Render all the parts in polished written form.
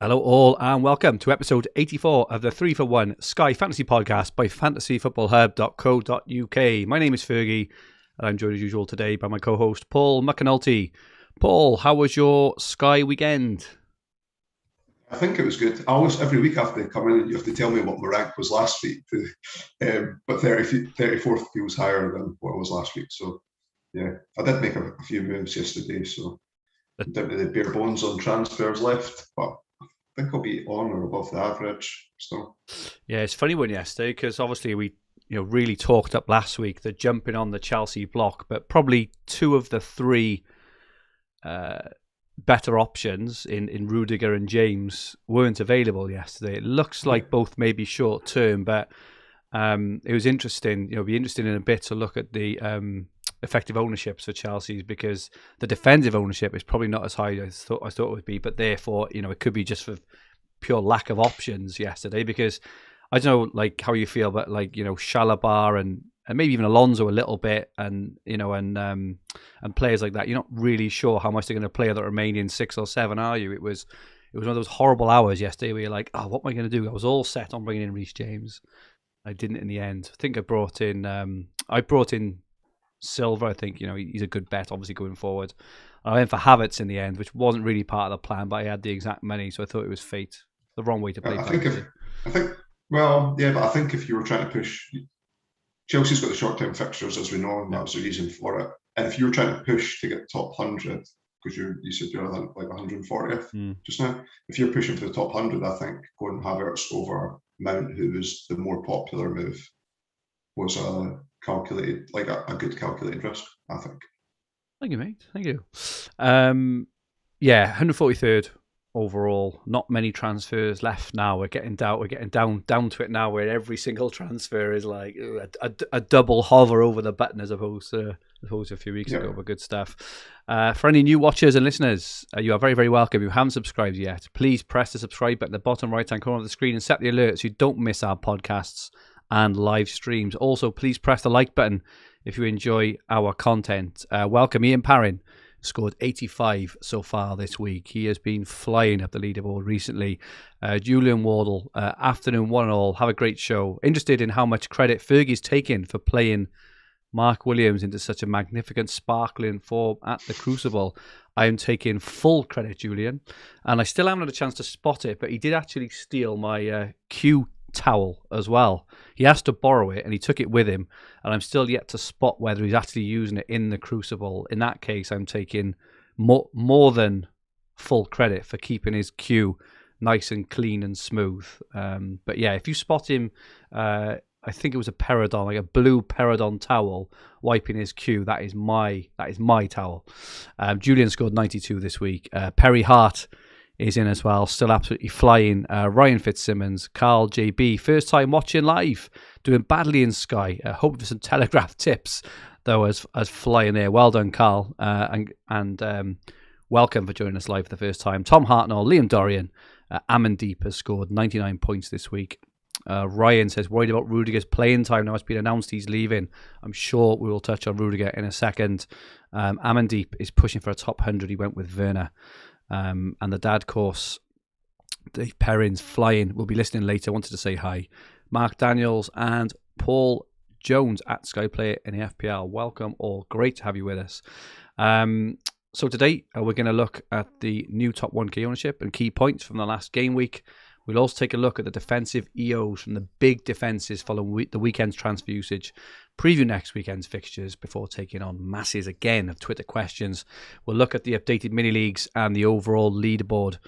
Hello all and welcome to episode 84 of the 3 for 1 Sky Fantasy Podcast by fantasyfootballhub.co.uk. My name is Fergi and I'm joined as usual today by my co-host Paul McAnulty. Paul, how was your Sky weekend? I think it was good. I always, every week after they come in, you have to tell me what my rank was last week. But 34th feels higher than what it was last week. So, yeah, I did make a few moves yesterday. So, don't really bare bones on transfers left, but I think I'll be on or above the average still. Yeah, it's a funny one yesterday because obviously we really talked up last week, the jumping on the Chelsea block, but probably two of the three better options in Rudiger and James weren't available yesterday. It looks like both may be short term, but it was interesting. It'll be interesting in a bit to look at the effective ownerships for Chelsea's, because the defensive ownership is probably not as high as I thought it would be, but therefore it could be just for pure lack of options yesterday. Because I don't know like how you feel, but Shalabar and maybe even Alonso a little bit, and and players like that, you're not really sure how much they're going to play the remaining 6 or 7, are you? It was one of those horrible hours yesterday where you're like, oh, what am I going to do? I was all set on bringing in Reece James. I didn't in the end. I think I brought in Silva. I think he's a good bet, obviously, going forward. I went for Havertz in the end, which wasn't really part of the plan, but I had the exact money, so I thought it was fate. The wrong way to play. But I think if you were trying to push, Chelsea's got the short-term fixtures, as we know, and that was the reason for it. And if you were trying to push to get top 100, because you said you're like 140th just now, if you're pushing for the top 100, I think going Havertz over Mount, who was the more popular move, was a good calculated risk, I think. Thank you, mate. Thank you. 143rd overall. Not many transfers left now. We're getting down to it now, where every single transfer is like a double hover over the button as opposed to a few weeks ago. But good stuff. For any new watchers and listeners, you are very, very welcome. If you haven't subscribed yet, please press the subscribe button at the bottom right-hand corner of the screen and set the alerts so you don't miss our podcasts and live streams. Also, please press the like button if you enjoy our content. Welcome, Ian Parrin. Scored 85 so far this week. He has been flying up the leaderboard recently. Julian Wardle, afternoon one and all. Have a great show. Interested in how much credit Fergie's taken for playing Mark Williams into such a magnificent, sparkling form at the Crucible. I am taking full credit, Julian. And I still haven't had a chance to spot it, but he did actually steal my Q towel as well. He asked to borrow it and he took it with him, and I'm still yet to spot whether he's actually using it in the Crucible. In that case, I'm taking more than full credit for keeping his queue nice and clean and smooth. But yeah, if you spot him, I think it was a Peridon, like a blue Peridon towel wiping his queue, that is my towel. Julian scored 92 this week. Perry Hart is in as well, still absolutely flying. Ryan Fitzsimmons, Carl JB, first time watching live, doing badly in Sky. Hoping for some Telegraph tips, though, as flying there. Well done, Carl, and welcome for joining us live for the first time. Tom Hartnell, Liam Dorian, Amandeep has scored 99 points this week. Ryan says, worried about Rudiger's playing time now it's been announced he's leaving. I'm sure we will touch on Rudiger in a second. Amandeep is pushing for a top 100. He went with Werner. And the dad course, Dave Perrin's flying. We'll be listening later. Wanted to say hi. Mark Daniels and Paul Jones at Sky Player in the FPL. Welcome all. Great to have you with us. So today we're going to look at the new top 1K ownership and key points from the last game week. We'll also take a look at the defensive EOs from the big defences following the weekend's transfer usage. Preview next weekend's fixtures before taking on masses again of Twitter questions. We'll look at the updated mini leagues and the overall leaderboard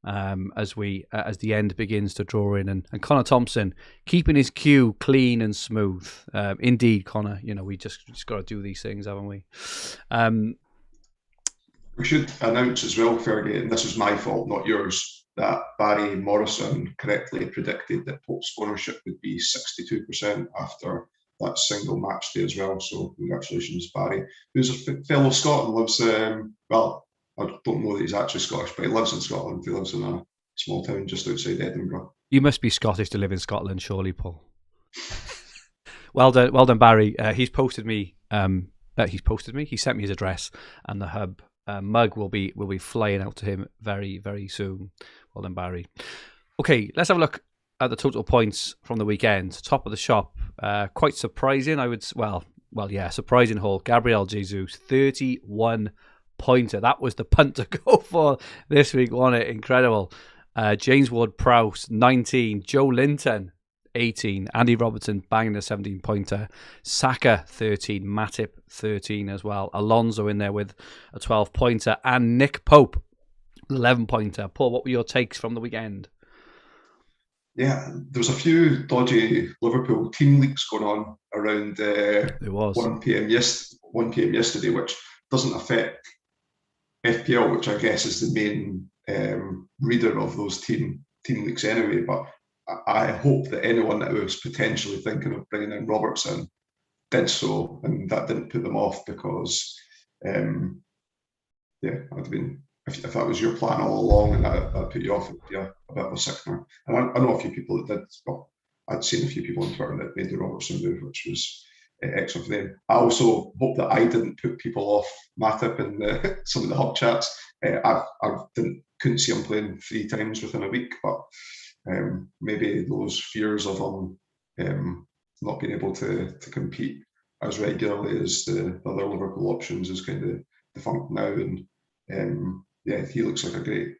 as the end begins to draw in. And Connor Thompson keeping his queue clean and smooth. Indeed, Connor. We just got to do these things, haven't we? We should announce as well, Fergie, and this is my fault, not yours, that Barry Morrison correctly predicted that Pope's ownership would be 62% after that single match day as well. So congratulations, Barry, who's a fellow Scot and lives, I don't know that he's actually Scottish, but he lives in Scotland. He lives in a small town just outside Edinburgh. You must be Scottish to live in Scotland, surely, Paul. Well done, Barry. He sent me his address and the hub mug will be flying out to him very, very soon. Well done, Barry. Okay, let's have a look at the total points from the weekend. Top of the shop, quite surprising. Surprising haul. Gabriel Jesus, 31 pointer. That was the punt to go for this week, wasn't it? Incredible. James Ward-Prowse, 19. Joe Linton, 18. Andy Robertson banging a 17 pointer. Saka, 13. Matip, 13 as well. Alonso in there with a 12 pointer. And Nick Pope, 11 pointer. Paul, what were your takes from the weekend? Yeah, there was a few dodgy Liverpool team leaks going on around 1 p.m. yesterday, which doesn't affect FPL, which I guess is the main reader of those team leaks anyway. But I hope that anyone that was potentially thinking of bringing in Robertson did so, and that didn't put them off, because I'd have been, if that was your plan all along and that put you off, it'd be a bit of a sickener. And I know a few people that did. Well, I'd seen a few people on Twitter that made the Robertson move, which was excellent for them. I also hope that I didn't put people off Matip in some of the hub chats. I couldn't see him playing 3 times within a week, but maybe those fears of him not being able to compete as regularly as the other Liverpool options is kind of defunct now. And he looks like a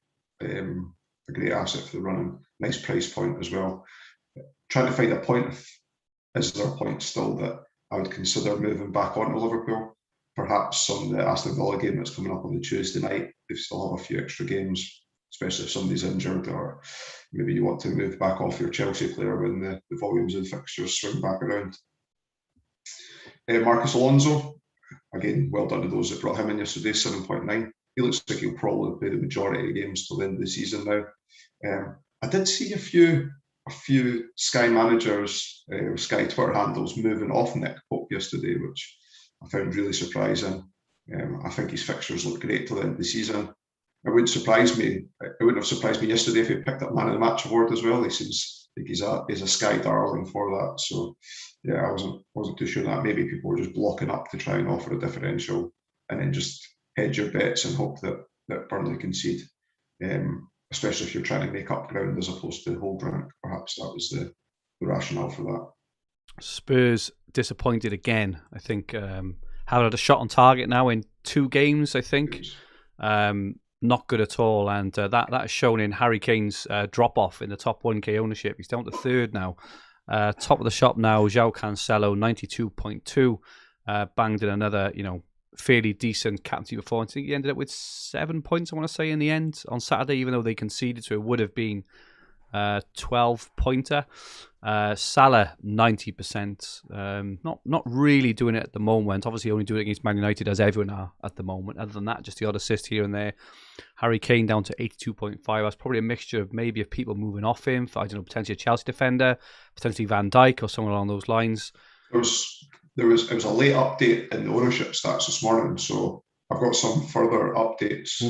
great asset for the running. Nice price point as well. Trying to find a point. Is there a point still that I would consider moving back onto Liverpool? Perhaps on the Aston Villa game that's coming up on the Tuesday night. They still have a few extra games, especially if somebody's injured, or maybe you want to move back off your Chelsea player when the volumes of fixtures swing back around. Marcus Alonso, again, well done to those that brought him in yesterday, 7.9. He looks like he'll probably play the majority of games till the end of the season now. I did see a few Sky managers, Sky Twitter handles moving off Nick Pope yesterday, which I found really surprising. I think his fixtures look great till the end of the season. It wouldn't have surprised me yesterday if he picked up Man of the Match award as well. He seems like he's a Sky darling for that. So I wasn't too sure that. Maybe people were just blocking up to try and offer a differential, and then just hedge your bets and hope that Burnley concede. Especially if you're trying to make up ground as opposed to hold rank. Perhaps that was the rationale for that. Spurs disappointed again. I think have had a shot on target now in 2 games, I think. Not good at all, and that is shown in Harry Kane's drop-off in the top 1k ownership. He's down to 3rd now. Top of the shop now, João Cancelo, 92.2. Banged in another, fairly decent captaincy performance. I think he ended up with 7 points, I want to say, in the end on Saturday, even though they conceded, so it would have been 12-pointer. Salah, 90%. Not really doing it at the moment. Obviously, only doing it against Man United, as everyone are at the moment. Other than that, just the odd assist here and there. Harry Kane down to 82.5. That's probably a mixture of maybe of people moving off him for, potentially a Chelsea defender, potentially Van Dijk or someone along those lines. It was a late update in the ownership stats this morning, so I've got some further updates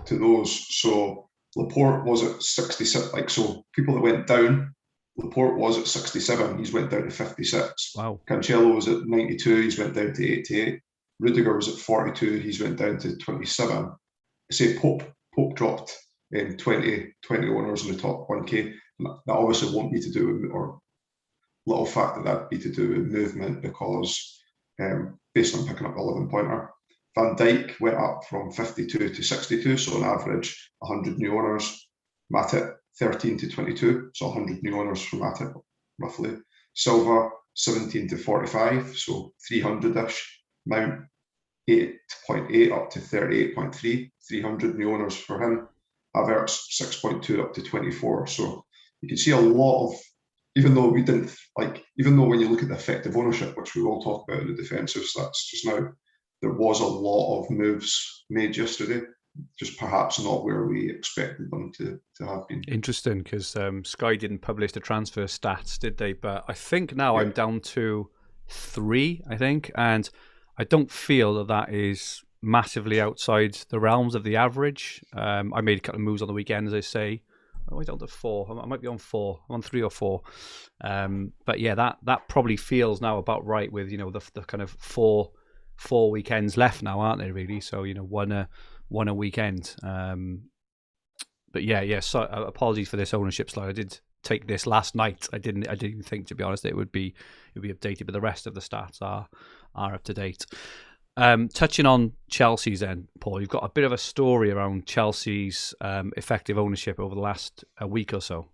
to those. So Laporte was at 66, so people that went down, Laporte was at 67, he's went down to 56. Wow. Cancelo was at 92, he's went down to 88. Rudiger was at 42, he's went down to 27. Say Pope dropped 20 owners in the top 1k. That obviously won't be to do with, or little fact that'd be to do with movement, because based on picking up 11-pointer. Van Dijk went up from 52 to 62, so on average 100 new owners. Matip 13 to 22, so 100 new owners for Matip roughly. Silva 17 to 45, so 300-ish. Mount 8.8 up to 38.3, 300 new owners for him. Havertz 6.2 up to 24, so you can see a lot of, even though when you look at the effective ownership, which we will talk about in the defensive stats just now, there was a lot of moves made yesterday, just perhaps not where we expected them to have been. Interesting, because Sky didn't publish the transfer stats, did they? But I think now I'm down to 3, I think, and I don't feel that is massively outside the realms of the average. I made a couple of moves on the weekend, as I say. Oh, I'm down to 4. I might be on 4. I'm on 3 or 4. But yeah, that probably feels now about right with the kind of four weekends left now, aren't they? Really, so one won a weekend. But yeah. So apologies for this ownership slide. I did take this last night. I didn't think, to be honest, it would be updated, but the rest of the stats are up to date. Touching on Chelsea's then, Paul, you've got a bit of a story around Chelsea's effective ownership over the last week or so.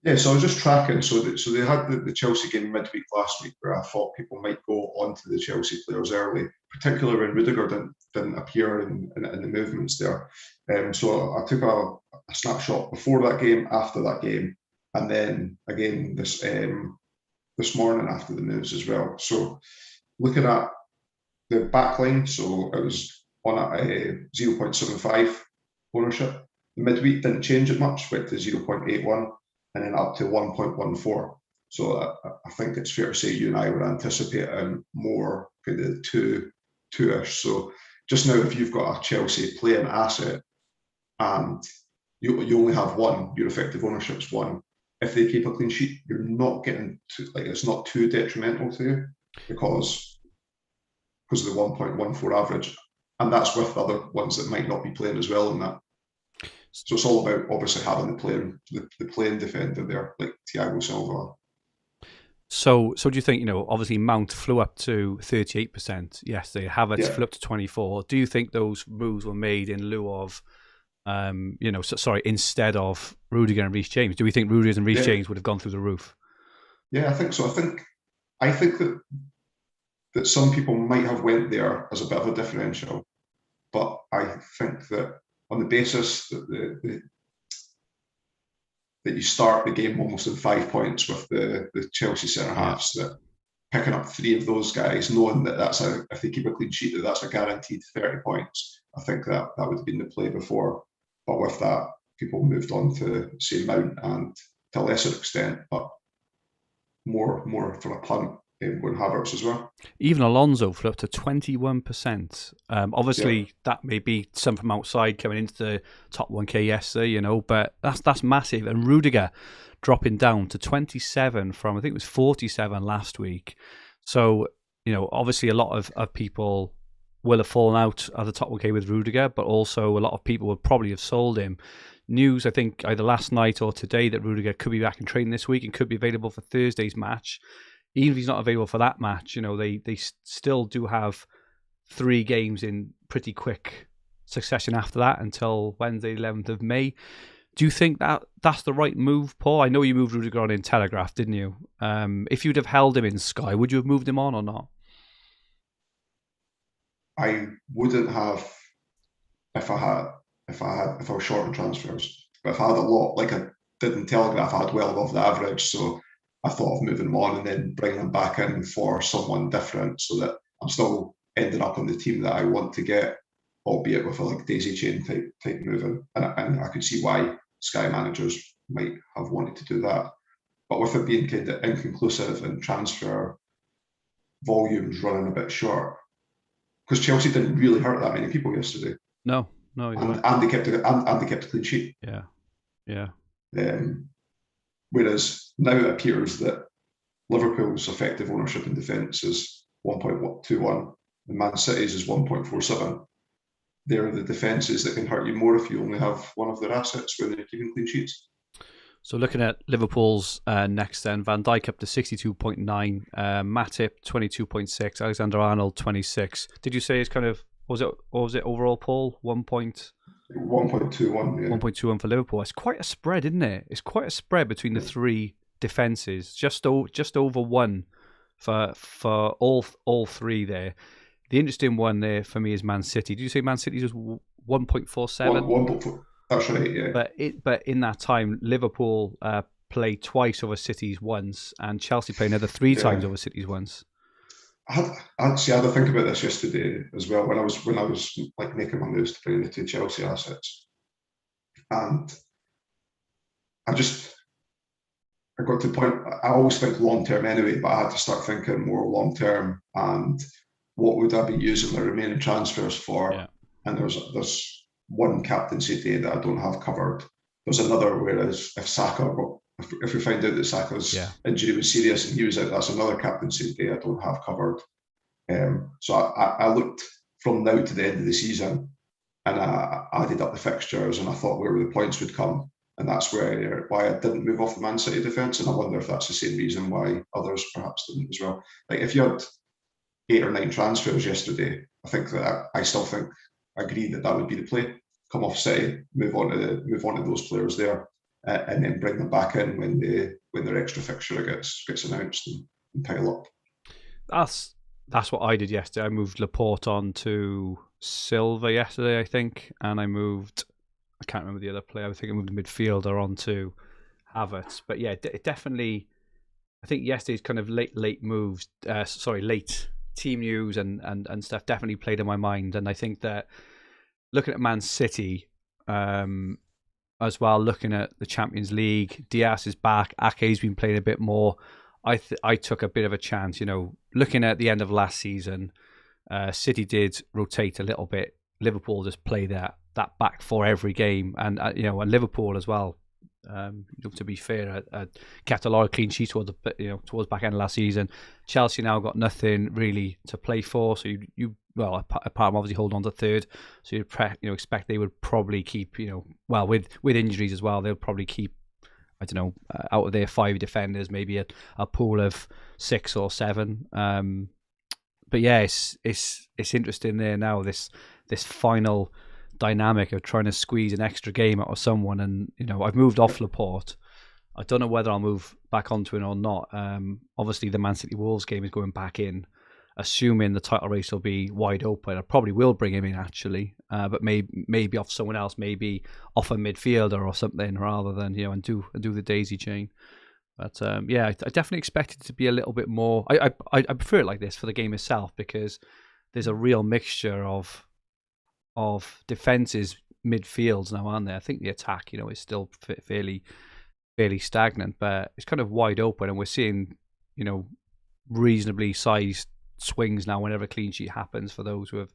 Yeah, so I was just tracking. So they had the Chelsea game midweek last week, where I thought people might go onto the Chelsea players early, particularly when Rudiger didn't appear in the movements there. So I took a snapshot before that game, after that game, and then again this morning after the moves as well. So looking at the back line, so it was on at 0.75 ownership. The midweek didn't change it much, went to 0.81. And then up to 1.14. So I think it's fair to say you and I were anticipating more kind of two-ish. So just now, if you've got a Chelsea playing asset and you only have one, your effective ownership's one. If they keep a clean sheet, you're not getting it's not too detrimental to you because of the 1.14 average, and that's with other ones that might not be playing as well in that. So it's all about obviously having the playing defender there, like Thiago Silva. So do you think, obviously Mount flew up to 38% yesterday, Havertz flew up to 24%. Do you think those moves were made in lieu of, instead of Rudiger and Reece James? Do we think Rudiger and Reece James would have gone through the roof? Yeah, I think so. I think that some people might have went there as a bit of a differential, but I think that on the basis that that you start the game almost in 5 points with the Chelsea centre halves, that picking up 3 of those guys, knowing that if they keep a clean sheet, that's a guaranteed 30 points. I think that would have been the play before, but with that, people moved on to say Mount and to a lesser extent, but more for a punt. Going Havertz as well. Even Alonso flew up to 21%. Obviously, that may be some from outside coming into the top 1K yesterday, but that's massive. And Rudiger dropping down to 27 from, I think it was 47 last week. So, obviously a lot of people will have fallen out of the top 1K with Rudiger, but also a lot of people would probably have sold him. News, I think, either last night or today that Rudiger could be back in training this week and could be available for Thursday's match. Even if he's not available for that match, they still do have 3 games in pretty quick succession after that until Wednesday, 11th of May. Do you think that's the right move, Paul? I know you moved Rudiger on in Telegraph, didn't you? If you'd have held him in Sky, would you have moved him on or not? I wouldn't have if I was short on transfers. But if I had a lot, like I did in Telegraph, I had well above the average, so I thought of moving them on and then bringing them back in for someone different so that I'm still ending up on the team that I want to get, albeit with a daisy chain type moving. And I could see why Sky managers might have wanted to do that. But with it being kind of inconclusive and transfer volumes running a bit short, because Chelsea didn't really hurt that many people yesterday. No. And they kept a clean sheet. Yeah. Whereas now it appears that Liverpool's effective ownership in defence is 1.21 and Man City's is 1.47. They're the defences that can hurt you more if you only have one of their assets when they're keeping clean sheets. So looking at Liverpool's next then, Van Dijk up to 62.9, Matip 22.6, Alexander-Arnold 26. Did you say it's kind of, what was it overall, Paul? 1.21, yeah. 1.21 for Liverpool. It's quite a spread, isn't it? It's quite a spread between the 3 defences. Just over 1 for all 3 there. The interesting one there for me is Man City. Did you say Man City's was 1.47? 1.4. That's right, yeah. But in that time, Liverpool played twice over City's once, and Chelsea played another 3 times over City's once. I had to think about this yesterday as well when I was like making my moves to bring the 2 Chelsea assets, and I got to the point. I always think long term anyway, but I had to start thinking more long term and what would I be using the remaining transfers for? Yeah. And there's one captaincy day that I don't have covered. There's another, whereas if we find out that Saka's injury was serious and he was out, that's another captaincy day I don't have covered. So I looked from now to the end of the season, and I added up the fixtures, and I thought where the points would come, and that's why I didn't move off the Man City defence. And I wonder if that's the same reason why others perhaps didn't as well. Like if you had 8 or 9 transfers yesterday, I think that I still agree that would be the play. Come off City, move on to those players there, and then bring them back in when their extra fixture gets announced and pile up. That's what I did yesterday. I moved Laporte on to Silva yesterday, I think, and I can't remember the other player. I think I moved the midfielder on to Havertz. But yeah, it definitely, I think yesterday's kind of late moves, late team news and stuff definitely played in my mind. And I think that looking at Man City, as well, looking at the Champions League, Diaz is back. Ake's been playing a bit more. I took a bit of a chance, looking at the end of last season. City did rotate a little bit. Liverpool just play that back for every game, and and Liverpool as well. To be fair, kept a lot of clean sheets towards back end of last season. Chelsea now got nothing really to play for, so apart from obviously hold on to third, so you'd expect they would probably keep with injuries as well, they'll probably keep out of their 5 defenders maybe a pool of 6 or 7. But yeah, it's interesting there now, this final dynamic of trying to squeeze an extra game out of someone. And I've moved off Laporte. I don't know whether I'll move back onto it or not. Obviously the Man City Wolves game is going back in, assuming the title race will be wide open. I probably will bring him in actually, but maybe off someone else, maybe off a midfielder or something, rather than and do the daisy chain. But I definitely expect it to be a little bit more. I prefer it like this for the game itself, because there's a real mixture of defenses, midfields now, aren't there? I think the attack, is still fairly stagnant, but it's kind of wide open, and we're seeing, reasonably sized swings now whenever a clean sheet happens for those who have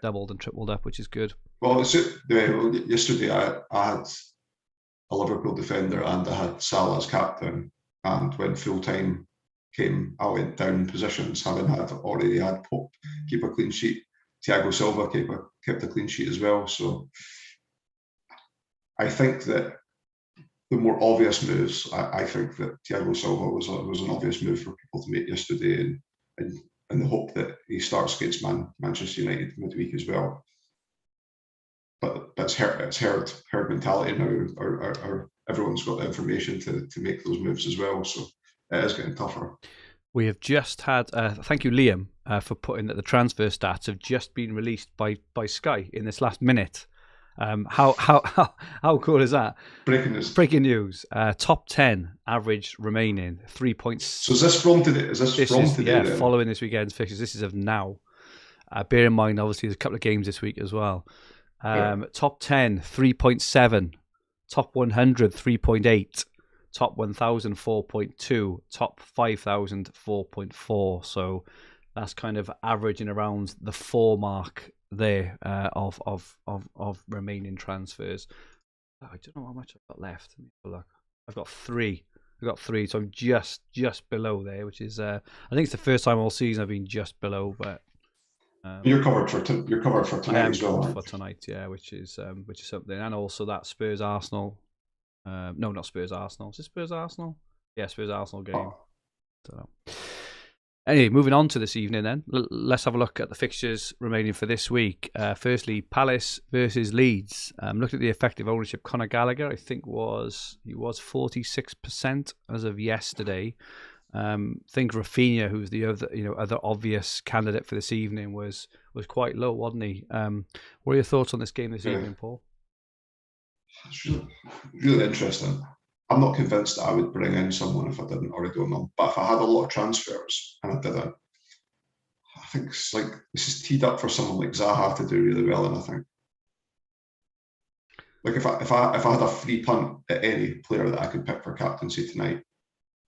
doubled and tripled up, which is good. Well, yesterday I had a Liverpool defender and I had Salah as captain, and when full time came, I went down positions, having already had Pope keep a clean sheet. Thiago Silva kept a clean sheet as well. So I think that the more obvious moves, I think that Thiago Silva was an obvious move for people to make yesterday, and in the hope that he starts against Manchester United midweek as well. But it's herd mentality now. Or everyone's got the information to make those moves as well. So it is getting tougher. We have just had, thank you, Liam, for putting that the transfer stats have just been released by Sky in this last minute. How cool is that? Breaking news. Top 10 average remaining 3 points. So is this from today? Yeah, then? Following this weekend's fixtures. This is of now. Bear in mind, obviously, there's a couple of games this week as well. Top 10, 3.7. Top 100, 3.8. Top 1,000, 4.2. Top 5,000, 4.4. So that's kind of averaging around the 4 mark there of remaining transfers. I don't know how much I've got left. Let me have a look. I've got 3. So I'm just below there, which is I think it's the first time all season I've been just below. But you're covered for tonight. I am as well, covered for tonight, yeah, which is something. And also that Spurs Arsenal. No, not Spurs Arsenal. Is it Spurs Arsenal? Yeah, Spurs Arsenal game. Don't know. Anyway, moving on to this evening then. Let's have a look at the fixtures remaining for this week. Firstly, Palace versus Leeds. Looked at the effective ownership. Conor Gallagher, I think he was 46% as of yesterday. Think Rafinha, who's the other obvious candidate for this evening, was quite low, wasn't he? What are your thoughts on this game this evening, Paul? It's really interesting. I'm not convinced that I would bring in someone if I didn't already own them. But if I had a lot of transfers and I didn't, I think it's like this is teed up for someone like Zaha to do really well. And I think, like if I had a free punt at any player that I could pick for captaincy tonight,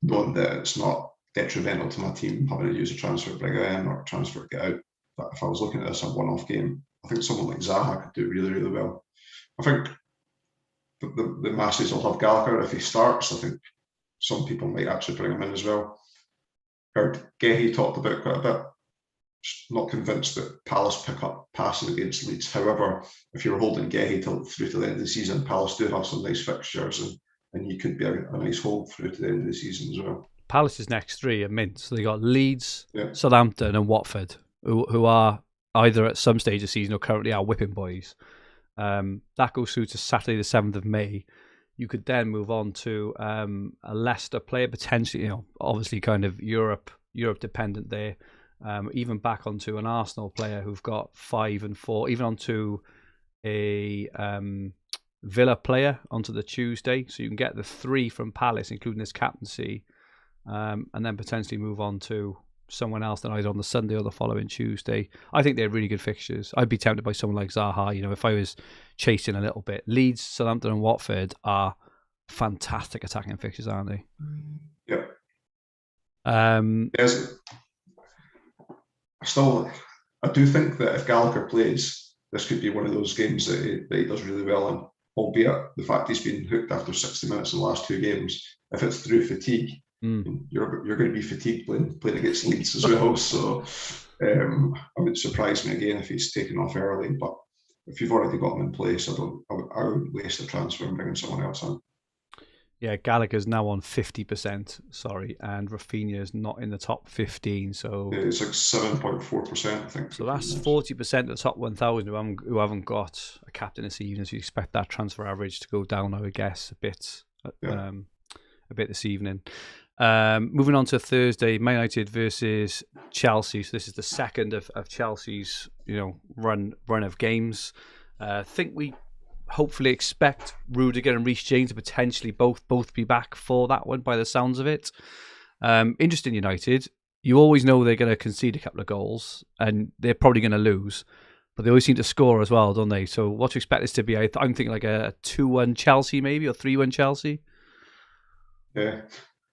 knowing that it's not detrimental to my team having to use a transfer bring it in or a transfer get out. But if I was looking at this as a one-off game, I think someone like Zaha could do really, really well. I think the masses will have Gallagher if he starts. I think some people might actually bring him in as well. Heard Gehi talked about quite a bit. not convinced that Palace pick up passing against Leeds. However, if you're holding Gehi through to the end of the season, Palace do have some nice fixtures, and you could be a nice hold through to the end of the season as well. Palace's next three are mint. So they got Leeds, Yeah. Southampton, and Watford, who are either at some stage of the season or currently are whipping boys. That goes through to Saturday the 7th of May. You could then move on to a Leicester player, potentially, obviously kind of Europe dependent there. Even back onto an Arsenal player who've got 5 and 4, even onto a Villa player onto the Tuesday. So you can get the 3 from Palace, including his captaincy, and then potentially move on to someone else then either on the Sunday or the following Tuesday. I think they're really good fixtures. I'd be tempted by someone like Zaha, if I was chasing a little bit. Leeds, Southampton and Watford are fantastic attacking fixtures, aren't they? Yeah. Yes. I do think that if Gallagher plays, this could be one of those games that he does really well in, albeit the fact he's been hooked after 60 minutes in the last 2 games. If it's through fatigue, you're going to be fatigued playing against Leeds as well. So it would surprise me again if he's taken off early. But if you've already got him in place, I wouldn't waste the transfer and bringing someone else in. Yeah, Gallagher's now on 50%, and Rafinha's not in the top 15. So yeah, it's like 7.4%, I think. So that's 40% of the top 1,000 who haven't got a captain this evening. So you expect that transfer average to go down, I would guess, a bit this evening. Moving on to Thursday, Man United versus Chelsea. So this is the second of Chelsea's run of games. I think we hopefully expect Rudiger and Reece James to potentially both be back for that one by the sounds of it. Interesting United. You always know they're going to concede a couple of goals and they're probably going to lose, but they always seem to score as well, don't they? So what do you expect this to be? I'm thinking like a 2-1 Chelsea maybe, or 3-1 Chelsea. Yeah,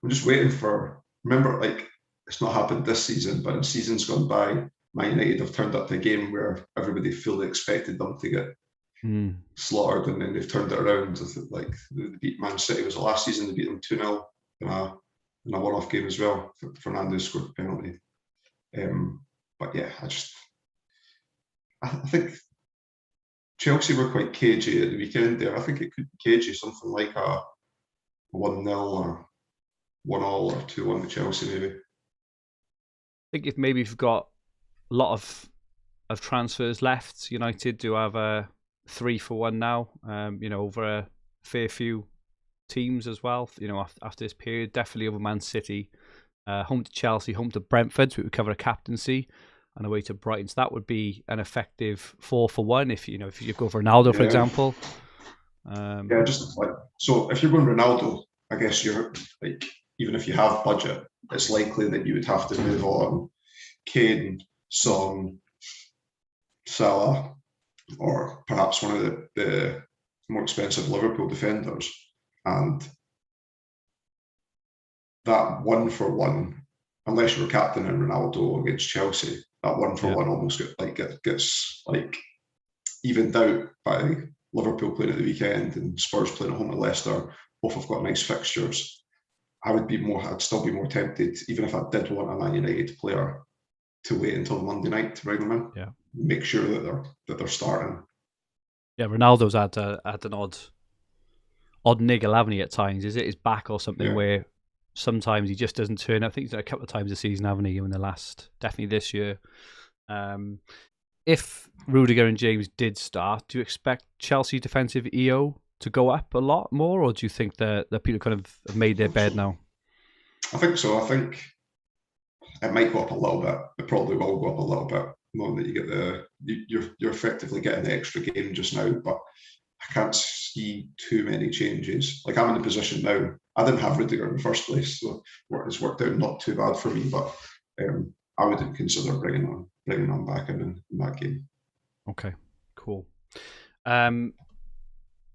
I'm just waiting for. Remember, it's not happened this season, but in seasons gone by, Man United have turned up to a game where everybody fully expected them to get slaughtered, and then they've turned it around. They beat Man City. Was the last season they beat them 2-0 in a one-off game as well. Fernandes scored a penalty. But yeah, I think Chelsea were quite cagey at the weekend there. I think it could be cagey, something like a 1-0 or 1-1 or 2-1 to Chelsea maybe. I think if you've got a lot of transfers left, United do have a 3-for-1 now, over a fair few teams as well, after this period, definitely over Man City, home to Chelsea, home to Brentford, so it would cover a captaincy, and away to Brighton. So that would be an effective 4-for-1 if you go for Ronaldo, for example. So if you're going Ronaldo, I guess you're even if you have budget, it's likely that you would have to move on Kane, Son, Salah, or perhaps one of the more expensive Liverpool defenders. And that 1-for-1, unless you're captaining Ronaldo against Chelsea, that 1-for-1 almost gets evened out by Liverpool playing at the weekend and Spurs playing at home at Leicester. Both have got nice fixtures. I'd still be more tempted, even if I did want a Man United player, to wait until Monday night to bring them in. Yeah. Make sure that they're starting. Yeah, Ronaldo's had an odd niggle, haven't he, at times? Is it his back or something where sometimes he just doesn't turn up? I think he's done a couple of times this season, haven't he, in the last, definitely this year. If Rudiger and James did start, do you expect Chelsea defensive EO to go up a lot more, or do you think that people kind of have made their bed now? I think so. I think it might go up a little bit. It probably will go up a little bit, knowing that you get you're effectively getting the extra game just now, but I can't see too many changes. I'm in the position now. I didn't have Rudiger in the first place, so it's worked out not too bad for me, but I wouldn't consider bringing on back in that game. Okay, cool.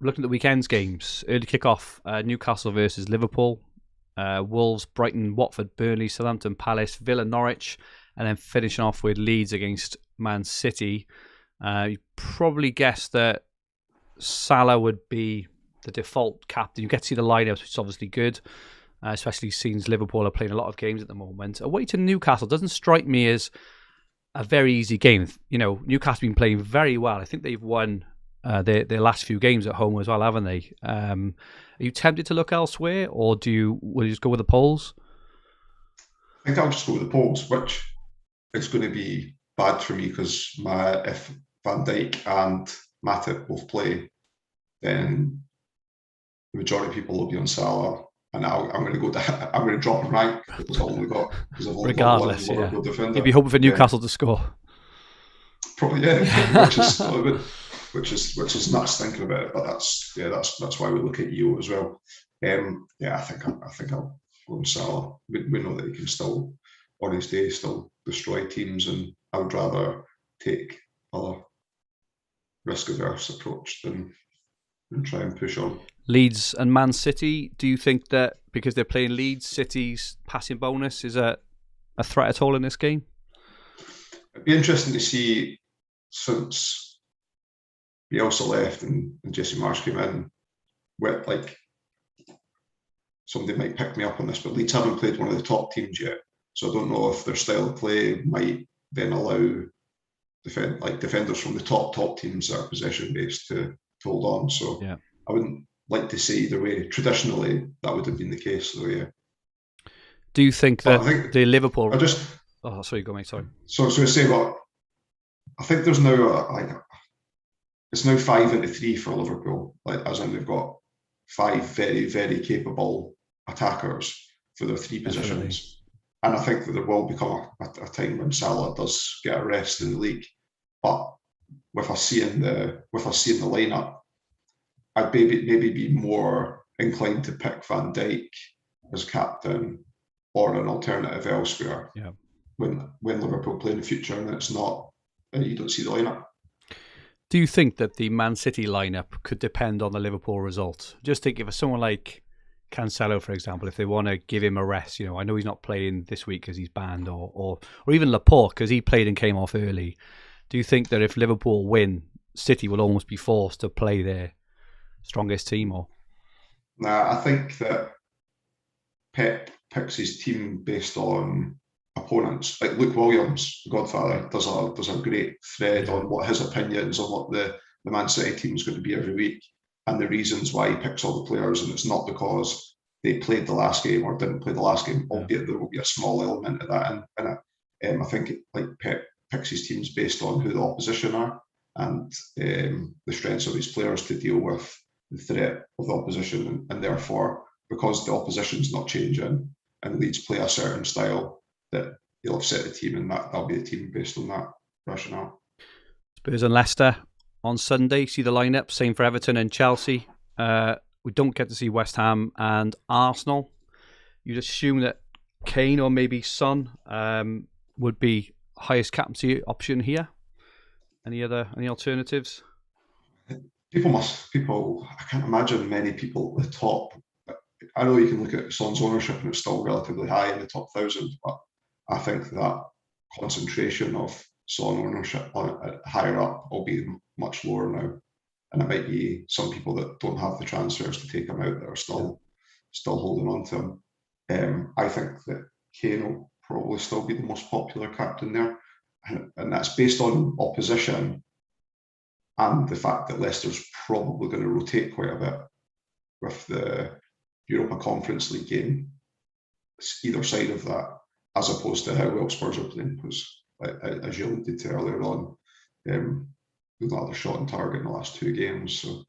Looking at the weekend's games, early kickoff, Newcastle versus Liverpool, Wolves, Brighton, Watford, Burnley, Southampton, Palace, Villa, Norwich, and then finishing off with Leeds against Man City. You probably guessed that Salah would be the default captain. You get to see the lineups, which is obviously good, especially since Liverpool are playing a lot of games at the moment. Away to Newcastle doesn't strike me as a very easy game. Newcastle have been playing very well. I think they've won their last few games at home as well, haven't they? Are you tempted to look elsewhere, or will you just go with the Poles? I think I'll just go with the Poles, which it's going to be bad for me because if Van Dijk and Matip both play, then the majority of people will be on Salah, and I'm going to I'm going to drop a rank because I've only got regardless. One Liverpool defender. You'd be hoping for Newcastle to score. Probably, yeah, which is nuts thinking about it. But that's why we look at EO as well. I think I'll go on Salah. We know that he can still, on his day, still destroy teams, and I would rather take a risk-averse approach than try and push on. Leeds and Man City, do you think that because they're playing Leeds, City's passing bonus is a threat at all in this game? It'd be interesting to see, since Bielsa left and Jesse Marsh came in, where, like, somebody might pick me up on this, but Leeds haven't played one of the top teams yet, so I don't know if their style of play might then allow defenders from the top teams that are possession based to hold on. So yeah. I wouldn't like to say either way. Traditionally, that would have been the case. So yeah. Do you think that the Liverpool? Oh, sorry, go mate. Sorry. So I say, well, I think there's now it's now 5-3 for Liverpool. Like, as in they've got 5 very, very capable attackers for their 3 positions. And I think that there will become a time when Salah does get a rest in the league. But with us seeing the lineup, I'd maybe be more inclined to pick Van Dijk as captain or an alternative elsewhere. Yeah. When Liverpool play in the future, and it's not, you don't see the lineup. Do you think that the Man City lineup could depend on the Liverpool result? Just think of someone like Cancelo, for example, if they want to give him a rest. I know he's not playing this week because he's banned, or even Laporte because he played and came off early. Do you think that if Liverpool win, City will almost be forced to play their strongest team? Or I think that Pep picks his team based on opponents. Like Luke Williams, the Godfather, does a great thread on what his opinions on what the Man City team is going to be every week, and the reasons why he picks all the players. And it's not because they played the last game or didn't play the last game, albeit there will be a small element of that in it. I think Pep picks his teams based on who the opposition are and the strengths of his players to deal with the threat of the opposition, and therefore, because the opposition's not changing and Leeds play a certain style, that he'll have set the team, and that'll be a team based on that rationale. Spurs and Leicester on Sunday. See the lineup. Same for Everton and Chelsea. We don't get to see West Ham and Arsenal. You'd assume that Kane or maybe Son would be highest captaincy option here. Any alternatives? People. I can't imagine many people at the top. I know you can look at Son's ownership and it's still relatively high in the top 1,000, but I think that concentration of Son ownership higher up will be much lower now, and it might be some people that don't have the transfers to take him out that are still holding on to him. I think that Kane will probably still be the most popular captain there, and that's based on opposition and the fact that Leicester's probably going to rotate quite a bit with the Europa Conference League game either side of that, as opposed to how well Spurs are playing, because as you alluded to earlier on, we've not had a shot on target in the last 2 games. So,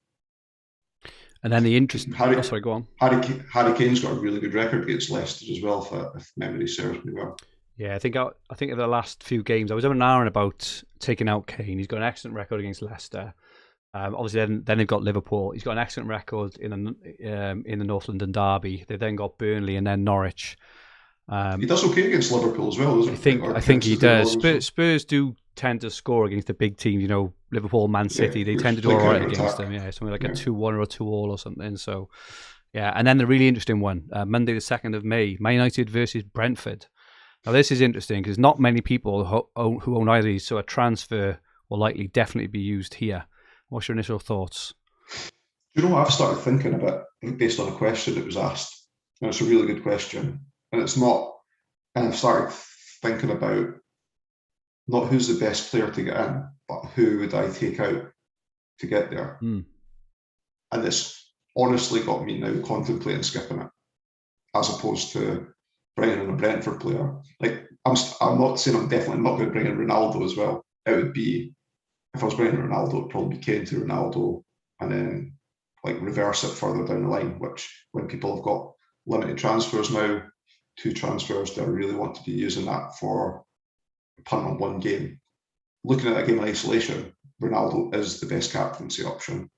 and then the interesting. Sorry, go on. Harry Kane's got a really good record against Leicester as well, if memory serves me well. Yeah, I think of the last few games, I was having an hour about taking out Kane. He's got an excellent record against Leicester. Obviously, then they've got Liverpool. He's got an excellent record in the North London derby. They've then got Burnley and then Norwich. He does okay against Liverpool as well, doesn't he? I think he does. Spurs do tend to score against the big teams. Liverpool, Man City. They tend to do all right against them. Yeah, something like a 2-1 or a 2-2 or something. So, yeah. And then the really interesting one, Monday the 2nd of May, Man United versus Brentford. Now, this is interesting because not many people who own either of these, so a transfer will likely definitely be used here. What's your initial thoughts? You know what I've started thinking about based on a question that was asked? And it's a really good question. And it's not, and I've started thinking about not who's the best player to get in, but who would I take out to get there. And it's honestly got me now contemplating skipping it, as opposed to bringing in a Brentford player. Like, I'm not saying I'm definitely not going to bring in Ronaldo as well. It would be, if I was bringing Ronaldo, it'd probably be Kane to Ronaldo, and then like reverse it further down the line, which when people have got limited transfers now, 2 transfers, they really want to be using that for a punt on one game. Looking at that game in isolation, Ronaldo is the best captaincy option,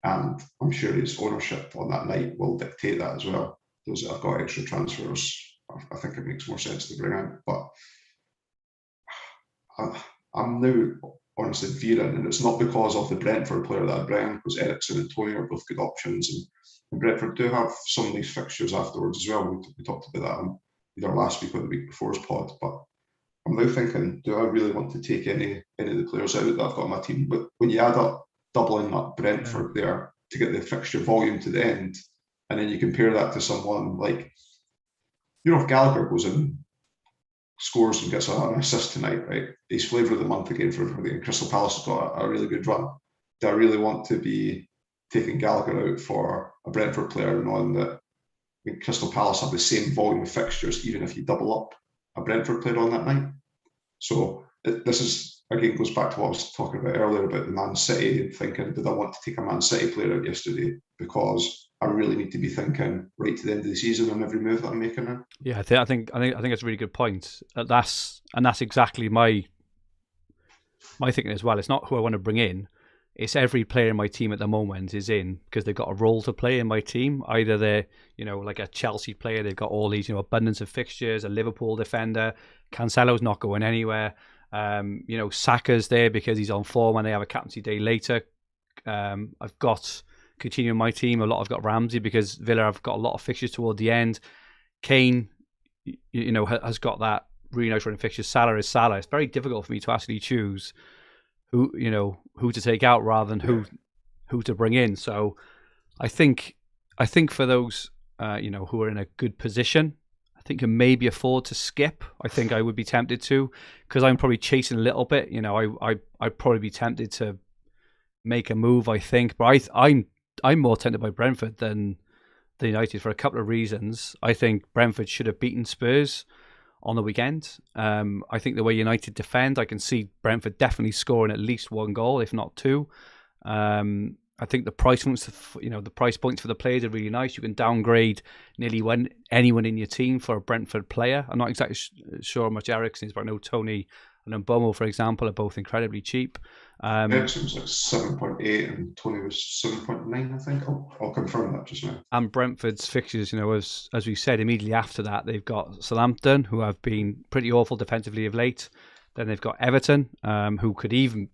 and I'm sure his ownership on that night will dictate that as well. Those that have got extra transfers, I think it makes more sense to bring in. But I'm now honestly veering, and it's not because of the Brentford player that I bring, because Eriksen and Tony are both good options, and Brentford do have some of these fixtures afterwards as well. We talked about that either last week or the week before's pod, but I'm now thinking, do I really want to take any of the players out that I've got on my team? But when you add up doubling up Brentford there to get the fixture volume to the end, and then you compare that to someone like, if Gallagher goes in, scores and gets an assist tonight, right? He's flavour of the month again for the Crystal Palace has got a really good run. Do I really want to be taking Gallagher out for a Brentford player, knowing that Crystal Palace have the same volume of fixtures, even if you double up a Brentford player on that night? So this is, again, goes back to what I was talking about earlier about the Man City, and thinking, did I want to take a Man City player out yesterday? Because I really need to be thinking right to the end of the season on every move that I'm making now. Yeah, I think it's a really good point. That's exactly my thinking as well. It's not who I want to bring in. It's every player in my team at the moment is in because they've got a role to play in my team. Either they're, like a Chelsea player, they've got all these, abundance of fixtures, a Liverpool defender, Cancelo's not going anywhere. Saka's there because he's on form and they have a captaincy day later. I've got Coutinho in my team. I've got Ramsey because Villa have got a lot of fixtures toward the end. Kane, has got that really nice running fixtures. Salah is Salah. It's very difficult for me to actually choose who to take out rather than who to bring in. So I think for those who are in a good position, I think can maybe afford to skip. I think I would be tempted to, because I'm probably chasing a little bit. I'd probably be tempted to make a move, I think, but I'm more tempted by Brentford than the United for a couple of reasons. I think Brentford should have beaten Spurs on the weekend. I think the way United defend, I can see Brentford definitely scoring at least 1 goal, if not 2. I think the price points, the price points for the players are really nice. You can downgrade nearly anyone in your team for a Brentford player. I'm not exactly sure how much Eriksen is, but I know Tony and Mbomo, for example, are both incredibly cheap. Eriksen was like 7.8 and Tony was 7.9, I think. I'll confirm that just now. And Brentford's fixtures, as we said, immediately after that, they've got Southampton, who have been pretty awful defensively of late. Then they've got Everton, who could even,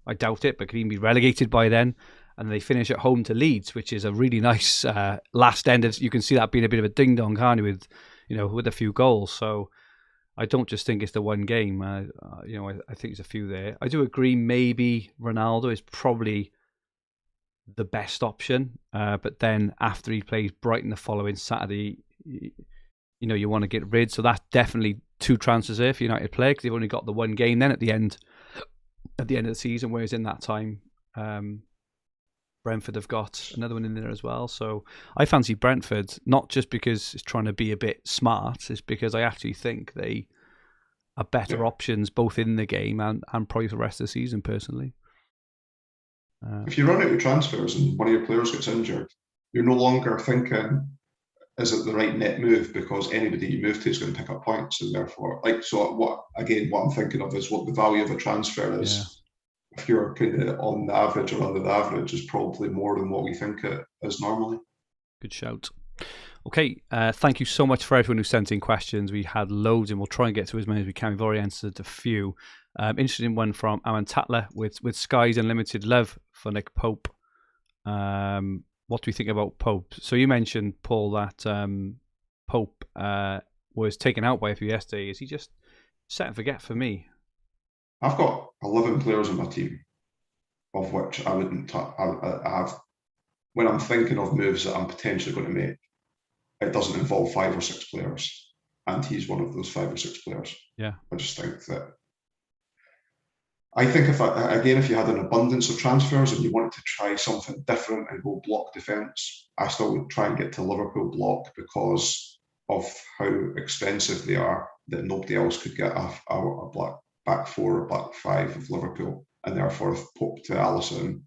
I doubt it, but could even be relegated by then. And they finish at home to Leeds, which is a really nice last end. You can see that being a bit of a ding-dong, can't you, with a few goals. So I don't just think it's the one game. I think there's a few there. I do agree maybe Ronaldo is probably the best option. But then after he plays Brighton the following Saturday, you want to get rid. So that's definitely 2 transfers there for United play, because they've only got the one game then at the end of the season, whereas in that time Brentford have got another one in there as well. So I fancy Brentford, not just because it's trying to be a bit smart, it's because I actually think they are better options both in the game and probably for the rest of the season, personally. If you run out of transfers and one of your players gets injured, you're no longer thinking, is it the right net move, because anybody you move to is going to pick up points, and therefore, what I'm thinking of is what the value of a transfer is. Yeah. If you're kind of on the average or under the average, is probably more than what we think it is normally. Good shout. Okay, thank you so much for everyone who sent in questions. We had loads, and we'll try and get to as many as we can. We've already answered a few. Interesting one from Alan Tatler with Sky's Unlimited Love for Nick Pope. What do we think about Pope? So you mentioned, Paul, that Pope was taken out by a few yesterday. Is he just set and forget for me? I've got 11 players on my team, of which I wouldn't I have. When I'm thinking of moves that I'm potentially going to make, it doesn't involve 5 or 6 players, and he's one of those 5 or 6 players. Yeah, I just think that I think if you had an abundance of transfers and you wanted to try something different and go block defence, I still would try and get to Liverpool block because of how expensive they are. That nobody else could get a black back four or back five of Liverpool, and therefore if Pope to Alisson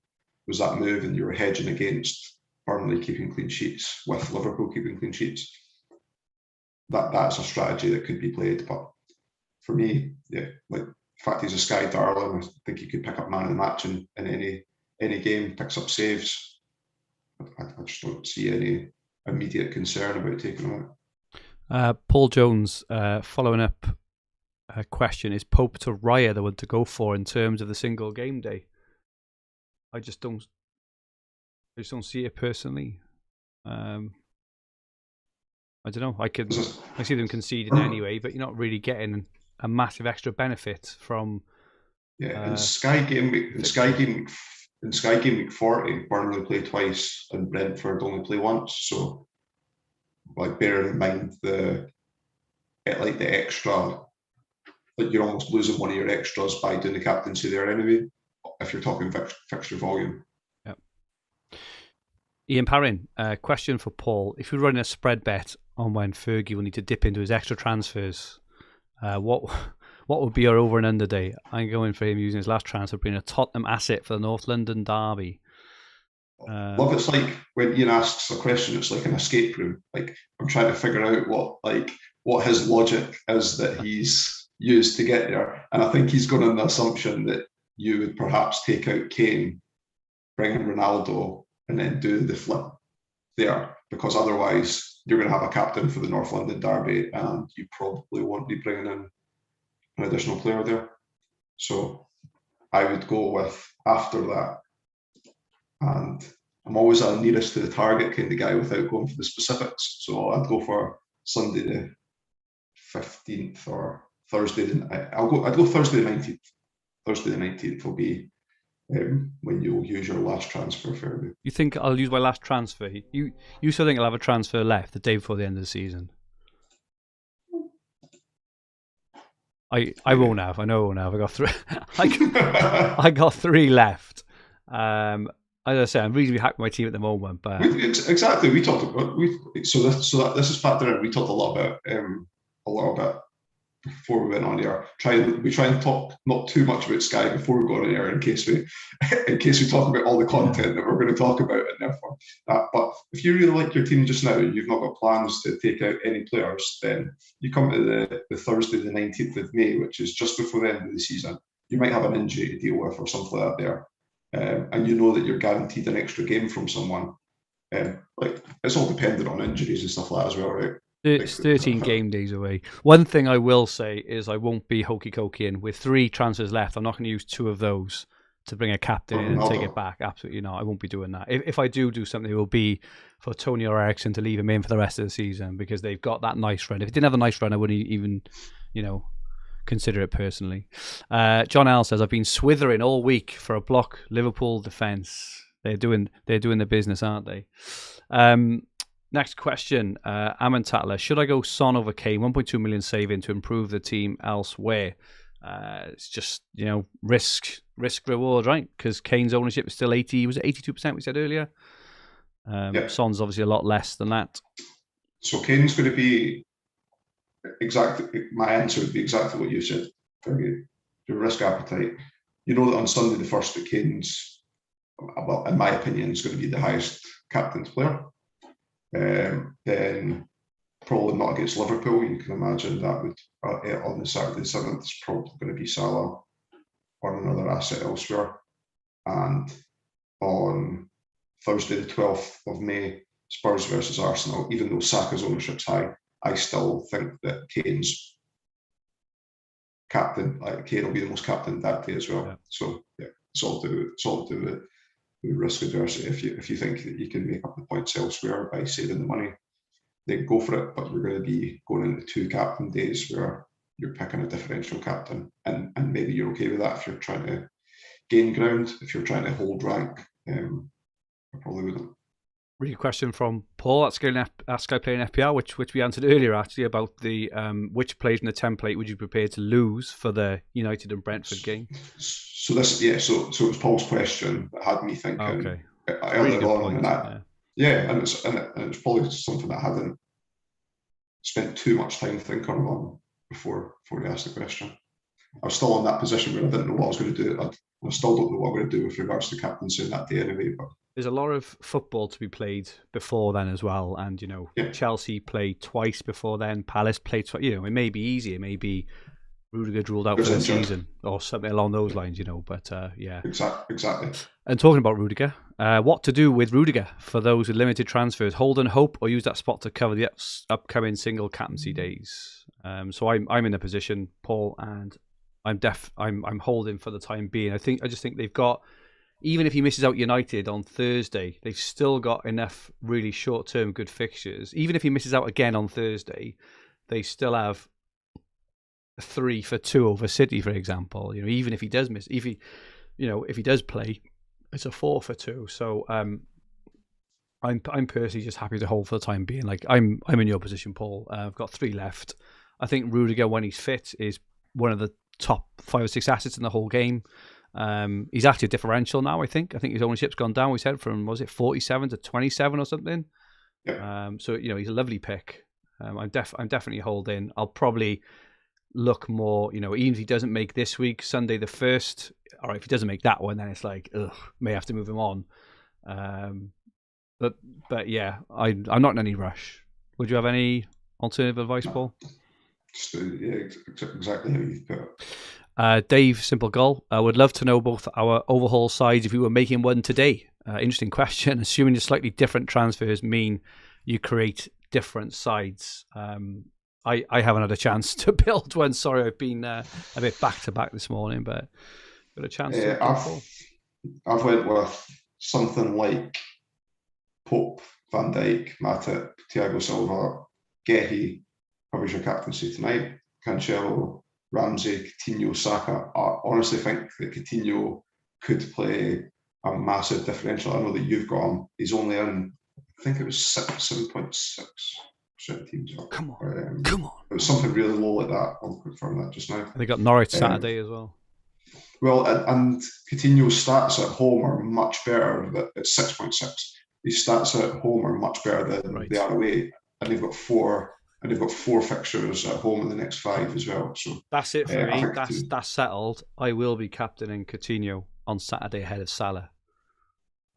was that move, and you were hedging against Burnley keeping clean sheets with Liverpool keeping clean sheets. That's a strategy that could be played, but for me, yeah, like the fact he's a Sky darling, I think he could pick up man of the match in any game, picks up saves. I just don't see any immediate concern about taking him out. Paul Jones, following up a question, is Pope to Raya the one to go for in terms of the single game day? I just don't see it personally. I don't know. I see them conceding anyway, but you're not really getting a massive extra benefit from. Yeah, in Sky Game Week 40, Burnley play twice and Brentford only play once. So, like, bearing in mind the extra, like you're almost losing one of your extras by doing the captaincy there anyway. If you're talking fixture volume. Yep. Ian Parrin, question for Paul: if you're running a spread bet on when Fergie will need to dip into his extra transfers, what would be your over and under day? I'm going for him using his last transfer, bringing a Tottenham asset for the North London derby. Love, it's like when Ian asks a question, it's like an escape room. Like, I'm trying to figure out what his logic is that he's used to get there. And I think he's gone on the assumption that you would perhaps take out Kane, bring in Ronaldo, and then do the flip there, because otherwise you're going to have a captain for the North London derby and you probably won't be bringing in an additional player there. So I would go with after that. And I'm always a nearest to the target kind of guy without going for the specifics. So I'd go for Sunday the 15th or Thursday. I'd go Thursday the 19th. Thursday the 19th will be when you'll use your last transfer, Fergi. You think I'll use my last transfer? You still think I'll have a transfer left the day before the end of the season? I won't have. I know I won't have. I got three. I got three left. As I say, I'm reasonably happy with my team at the moment. But exactly, we talked about this is factored in. We talked a lot about before we went on air. We try and talk not too much about Sky before we go on air in case we talk about all the content that we're going to talk about, and therefore. But if you really like your team just now, you've not got plans to take out any players, then you come to the Thursday the 19th of May, which is just before the end of the season. You might have an injury to deal with or something like that there. And you know that you're guaranteed an extra game from someone. Like, it's all dependent on injuries and stuff like that as well, right? It's 13 game days away. One thing I will say is I won't be hokey-cokey in. With 3 transfers left, I'm not going to use 2 of those to bring a captain in and take it back. Absolutely not. I won't be doing that. If I do something, it will be for Tony or Ericsson to leave him in for the rest of the season because they've got that nice run. If it didn't have a nice run, I wouldn't even, consider it personally. John L says, I've been swithering all week for a block Liverpool defence. They're doing the business, aren't they? Next question, Aman Tatler. Should I go Son over Kane? 1.2 million saving to improve the team elsewhere. It's just, risk reward, right? Because Kane's ownership is still 82% we said earlier. Son's obviously a lot less than that. So Kane's going to be exactly, my answer would be exactly what you said. Your risk appetite. You know that on Sunday the 1st that Kane's, well, in my opinion, is going to be the highest captain's player. Then probably not against Liverpool. You can imagine that would on the Saturday the 7th it's probably going to be Salah or another asset elsewhere. And on Thursday the 12th of May, Spurs versus Arsenal, even though Saka's ownership's high, I still think that Kane's captain, Kane will be the most captain that day as well. Yeah. So yeah, it's all to do with risk adversity. If you think that you can make up the points elsewhere by saving the money, then go for it. But we're going to be going into 2 captain days where you're picking a differential captain, and maybe you're okay with that if you're trying to gain ground. If you're trying to hold rank, I probably wouldn't. Really good question from Paul. Ask Guy playing FPL, which we answered earlier actually, about the which players in the template would you prepare to lose for the United and Brentford game? So this, yeah, so it was Paul's question that had me thinking Okay, it's a really earlier good on, point. and Yeah. yeah, and it's probably something that I hadn't spent too much time thinking on before he asked the question. I was still in that position where I didn't know what I was going to do. I still don't know what I'm going to do with regards to captaincy in that day anyway. But there's a lot of football to be played before then as well, and yeah, Chelsea played twice before then. Palace played twice. It may be easy. It may be Rudiger ruled out for the injured. season or something along those lines. But yeah. Exactly. And talking about Rudiger, what to do with Rudiger for those with limited transfers? Hold and hope, or use that spot to cover the upcoming single captaincy days. So I'm in a position, Paul, and I'm holding for the time being. I just think they've got, even if he misses out United on Thursday, they've still got enough really short term good fixtures. Even if he misses out again on Thursday, they still have 3 for 2 over City, for example. Even if he does miss, if he does play, it's a 4 for 2. So I'm personally just happy to hold for the time being. Like I'm in your position, Paul. I've got 3 left. I think Rudiger, when he's fit, is one of the top 5 or 6 assets in the whole game. He's actually a differential now. I think his ownership's gone down. We said from, was it 47 to 27 or something? Yeah. So he's a lovely pick. I'm definitely holding. I'll probably look more. Even if he doesn't make this week, Sunday the 1st, or if he doesn't make that one, then it's like, may have to move him on. But yeah, I'm not in any rush. Would you have any alternative advice, Paul? Yeah, exactly how you put it. Dave, simple goal. I would love to know both our overhaul sides if we were making one today. Interesting question. Assuming the slightly different transfers mean you create different sides. I haven't had a chance to build one. Sorry, I've been a bit back to back this morning, but got a chance to. I've went with something like Pope, Van Dijk, Matip, Thiago Silva, Gehi, covers your captaincy tonight. Cancelo, Ramsey, Coutinho, Saka. I honestly think that Coutinho could play a massive differential. I know that you've got him. He's only in, I think it was 7.6% teams. Come on. It was something really low like that. I'll confirm that just now. They got Norwich Saturday as well. Well, and Coutinho's stats at home are much better. It's 6.6. His stats at home are much better than they are away, and they've got 4 fixtures at home in the next 5 as well. So that's it for me. That's settled. I will be captaining Coutinho on Saturday ahead of Salah,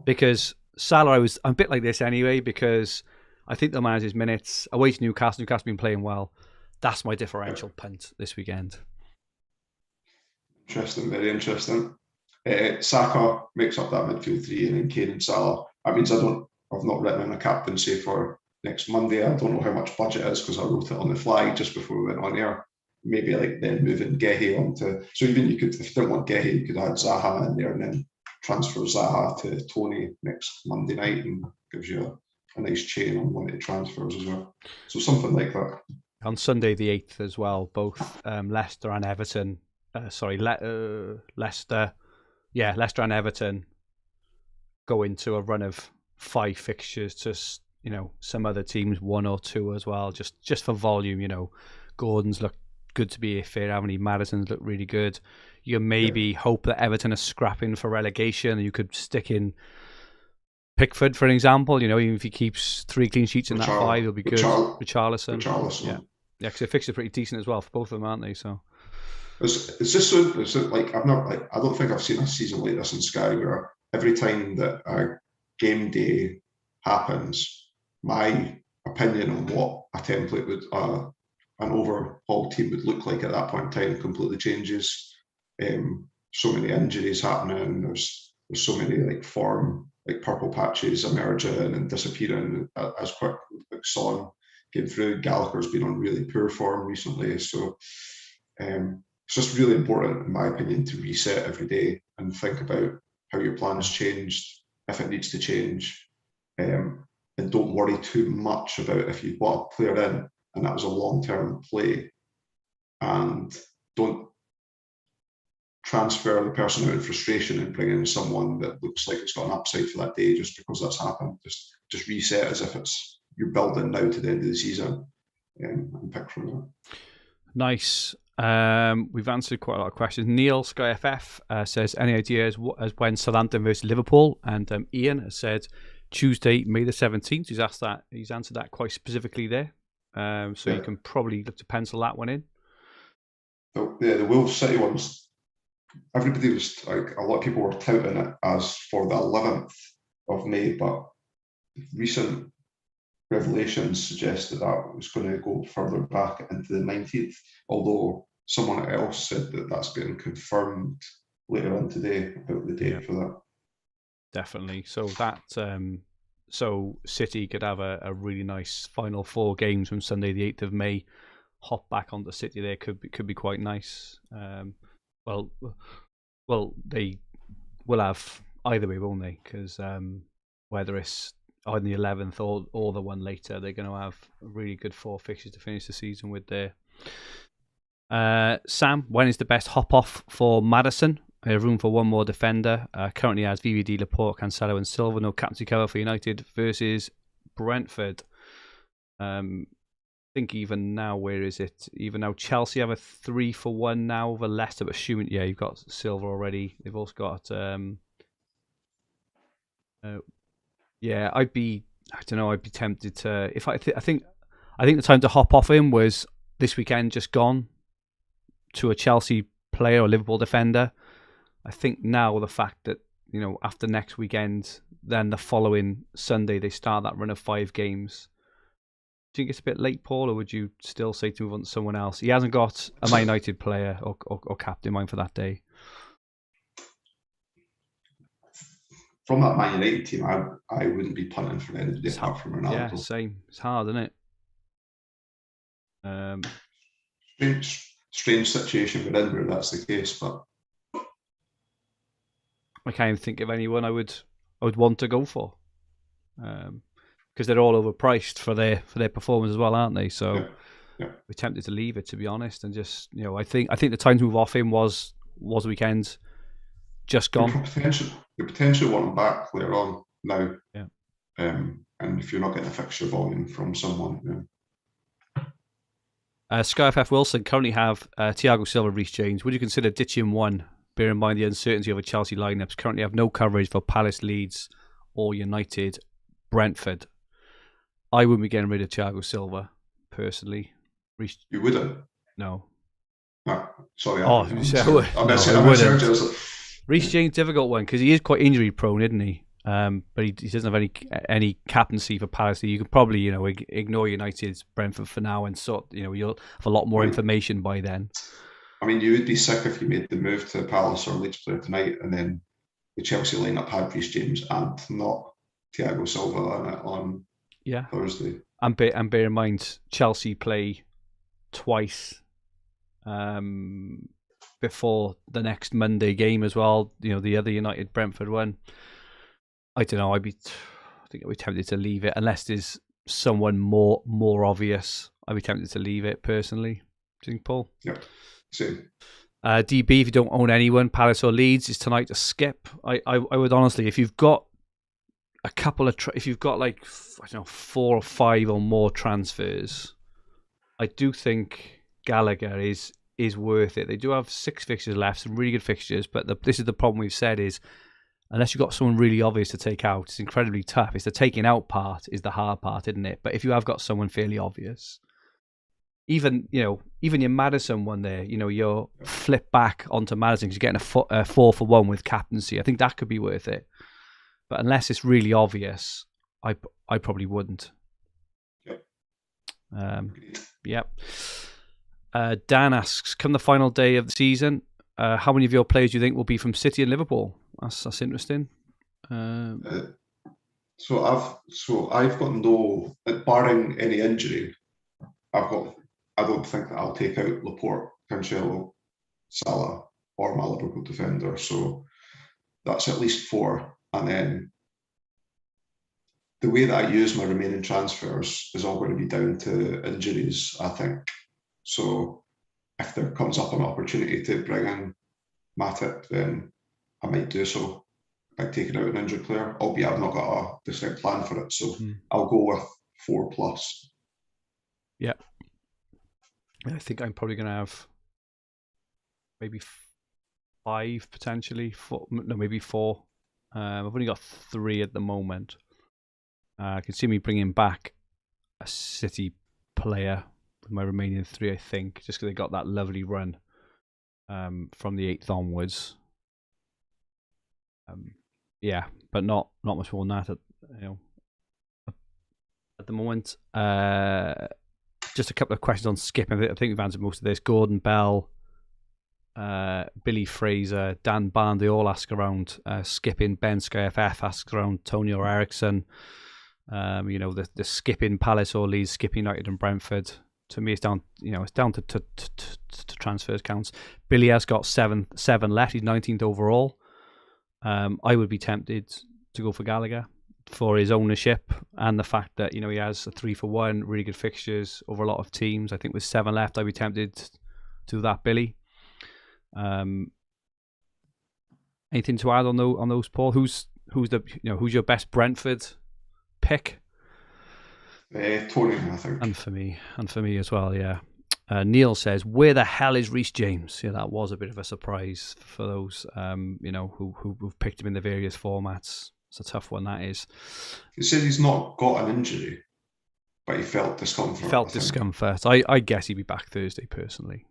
because Salah, I'm a bit like this anyway, because I think they'll manage his minutes. Away to Newcastle. Newcastle been playing well. That's my differential punt this weekend. Interesting, very interesting. Saka makes up that midfield 3, and then Kane and Salah. That means I've not written in a captaincy for next Monday. I don't know how much budget is because I wrote it on the fly just before we went on air. Maybe like then moving Gehi onto. So even if you didn't want Gehi, you could add Zaha in there and then transfer Zaha to Tony next Monday night, and gives you a nice chain on one of the transfers as well. So something like that. On Sunday the 8th as well, both Leicester and Everton. Leicester. Yeah, Leicester and Everton go into a run of 5 fixtures to some other teams 1 or 2 as well, just for volume. Gordon's look good to be fair, haven't he? Madison's look really good. You maybe hope that Everton are scrapping for relegation. You could stick in Pickford, for example. Even if he keeps 3 clean sheets in that 5, he'll be good. Richarlison. Yeah, because the fixtures are pretty decent as well for both of them, aren't they? So it's just so like I don't think I've seen a season like this in Sky where every time that a game day happens, my opinion on what a template would an overhaul team would look like at that point in time completely changes. So many injuries happening. There's so many like form, like purple patches emerging and disappearing as quick. Like Son came through. Gallagher's been on really poor form recently. So it's just really important, in my opinion, to reset every day and think about how your plan's changed, if it needs to change. And don't worry too much about if you bought a player in and that was a long-term play, and don't transfer the person out in frustration and bring in someone that looks like it's got an upside for that day just because that's happened. Just just reset as if you're building now to the end of the season, and pick from there. Nice. We've answered quite a lot of questions. Neil Sky FF says, any ideas as when Southampton versus Liverpool? And Ian has said Tuesday, May the 17th. He's answered that quite specifically there. So you can probably look to pencil that one in. The Wolves City ones, everybody was like, a lot of people were touting it as for the 11th of May, but recent revelations suggested that was going to go further back into the 19th, although someone else said that that's getting confirmed later on today about the date for that. Definitely. So that so City could have a really nice final 4 games from Sunday the 8th of May. Hop back onto City there could be quite nice. Well, they will have either way, won't they? Because whether it's on the 11th or the one later, they're going to have really good 4 fixtures to finish the season with there. Sam, when is the best hop off for Maddison? Room for one more defender. Currently has VVD, Laporte, Cancelo and Silva. No captaincy cover for United versus Brentford. I think even now, where is it? Even now, Chelsea have a 3-for-1 now over Leicester. But assuming, you've got Silva already. They've also got... I'd be tempted to... I think the time to hop off him was this weekend just gone to a Chelsea player or Liverpool defender. I think now the fact that, after next weekend, then the following Sunday, they start that run of 5 games. Do you think it's a bit late, Paul, or would you still say to move on to someone else? He hasn't got a Man United player or captain in mind for that day. From that Man United team, I wouldn't be punting for anybody apart from Ronaldo. Yeah, same. It's hard, isn't it? Strange situation we're in where that's the case, but I can't even think of anyone I would want to go for, because they're all overpriced for their performance as well, aren't they? So we're tempted to leave it, to be honest, and just I think the time to move off him was weekend just gone. You potentially want him back later on now. Yeah. And if you're not getting a fixture volume from someone. Sky FF Wilson currently have Thiago Silva, Reece James. Would you consider ditching one? Bear in mind the uncertainty of a Chelsea lineups. Currently have no coverage for Palace, Leeds, or United, Brentford. I wouldn't be getting rid of Thiago Silva, personally. You wouldn't? No. Sorry. I wouldn't. Reece James, difficult one, because he is quite injury prone, isn't he? But he doesn't have any captaincy for Palace. You could probably, ignore United's Brentford for now, and you'll have a lot more information by then. I mean, you would be sick if you made the move to Palace or Leeds player tonight, and then the Chelsea lineup had Reece James and not Thiago Silva on Thursday. And bear in mind, Chelsea play twice before the next Monday game as well. The other United Brentford one. I don't know. I think I'd be tempted to leave it unless there's someone more obvious. I'd be tempted to leave it personally. Do you think, Paul? Yeah. Same. DB, if you don't own anyone, Palace or Leeds is tonight to skip. I would honestly, if you've got a couple of, if you've got 4 or 5 or more transfers, I do think Gallagher is worth it. They do have 6 fixtures left, some really good fixtures, but this is the problem we've said is, unless you've got someone really obvious to take out, it's incredibly tough. It's the taking out part is the hard part, isn't it? But if you have got someone fairly obvious, even your Maddison one there, you're flip back onto Maddison because you're getting a 4-for-1 with captaincy. I think that could be worth it. But unless it's really obvious, I probably wouldn't. Yep. Dan asks, come the final day of the season, how many of your players do you think will be from City and Liverpool? That's interesting. So I've got no, barring any injury, I don't think that I'll take out Laporte, Cancelo, Salah, or my Liverpool defender. So that's at least 4. And then the way that I use my remaining transfers is all going to be down to injuries, I think. So if there comes up an opportunity to bring in Matip, then I might do so. by taking out an injured player, albeit I've not got a distinct plan for it. So I'll go with 4+. Yeah. I think I'm probably going to have maybe 5 potentially. 4, no, maybe 4. I've only got 3 at the moment. I can see me bringing back a City player with my remaining 3, I think, just because they got that lovely run from the 8th onwards. Yeah, but not much more than that. At the moment. Just a couple of questions on skipping. I think we've answered most of this. Gordon Bell, Billy Fraser, Dan Barn, they all ask around skipping. Ben SkyFF asks around Tony or Ericsson. The skipping Palace or Leeds, skipping United and Brentford. To me, it's down. It's down to transfers counts. Billy has got 7 left. He's 19th overall. I would be tempted to go for Gallagher for his ownership and the fact that he has a 3-for-1, really good fixtures over a lot of teams. I think with 7 left, I'd be tempted to do that, Billy. Anything to add on those, Paul? Who's your best Brentford pick? Tony, I think. And for me as well, yeah. Neil says, "Where the hell is Reece James?" Yeah, that was a bit of a surprise for those who've picked him in the various formats. It's a tough one, that is. He said he's not got an injury, but he felt discomfort. I guess he'd be back Thursday, personally.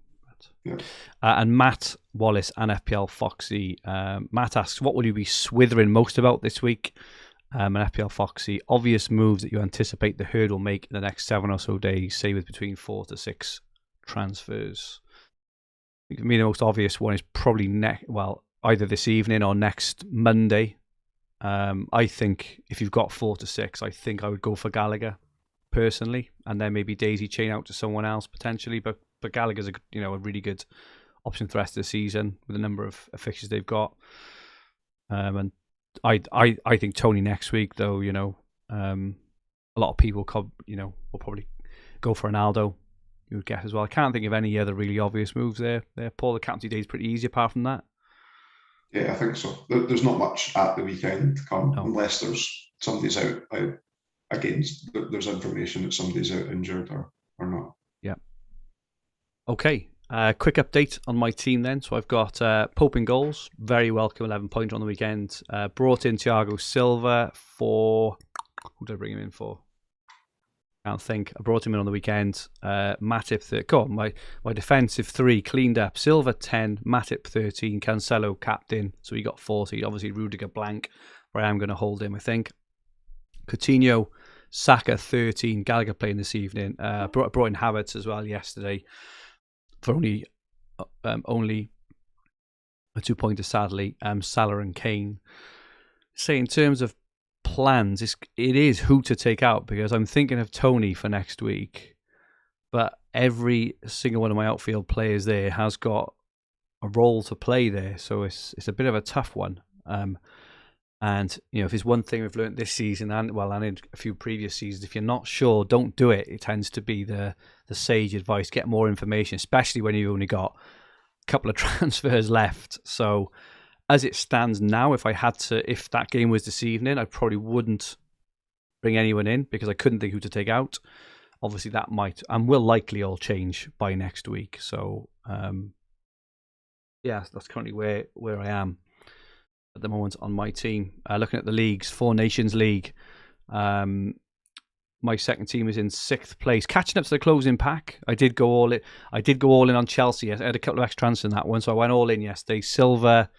Yeah. And Matt Wallace and FPL Foxy. Matt asks, what will you be swithering most about this week? And FPL Foxy, obvious moves that you anticipate the herd will make in the next 7 or so days, say with between 4 to 6 transfers. I think for me, the most obvious one is probably either this evening or next Monday. I think if you've got 4 to 6, I think I would go for Gallagher personally, and then maybe daisy chain out to someone else potentially. But Gallagher's a really good option for the rest of the season with the number of fixtures they've got. And I think Tony next week, though. A lot of people will probably go for Ronaldo. You would guess as well. I can't think of any other really obvious moves there. Paul, the captaincy day is pretty easy apart from that. Yeah, I think so. There's not much at the weekend to come unless somebody's out against. There's information that somebody's out injured or not. Yeah. Okay. Quick update on my team then. So I've got Pope in goals. Very welcome 11-pointer on the weekend. Brought in Thiago Silva for... Who did I bring him in for? I can't think. I brought him in on the weekend. Matip, my defensive 3 cleaned up. Silva 10, Matip 13, Cancelo captain. So he got 40. Obviously Rudiger blank, where I am going to hold him, I think. Coutinho, Saka 13, Gallagher playing this evening. Brought in Havertz as well yesterday for only a 2-pointer, sadly. Salah and Kane. Say in terms of plans, it is who to take out, because I'm thinking of Tony for next week, but every single one of my outfield players there has got a role to play there, so it's a bit of a tough one. And if there's one thing we've learned this season and in a few previous seasons, if you're not sure, don't do it. It tends to be the sage advice. Get more information, especially when you've only got a couple of transfers left. So as it stands now, if that game was this evening, I probably wouldn't bring anyone in because I couldn't think who to take out. Obviously, that might and will likely all change by next week. So, that's currently where I am at the moment on my team. Looking at the leagues, 4 Nations League. My second team is in 6th place, catching up to the closing pack. I did go all in on Chelsea. I had a couple of extra transfers in that one, so I went all in yesterday. Silva,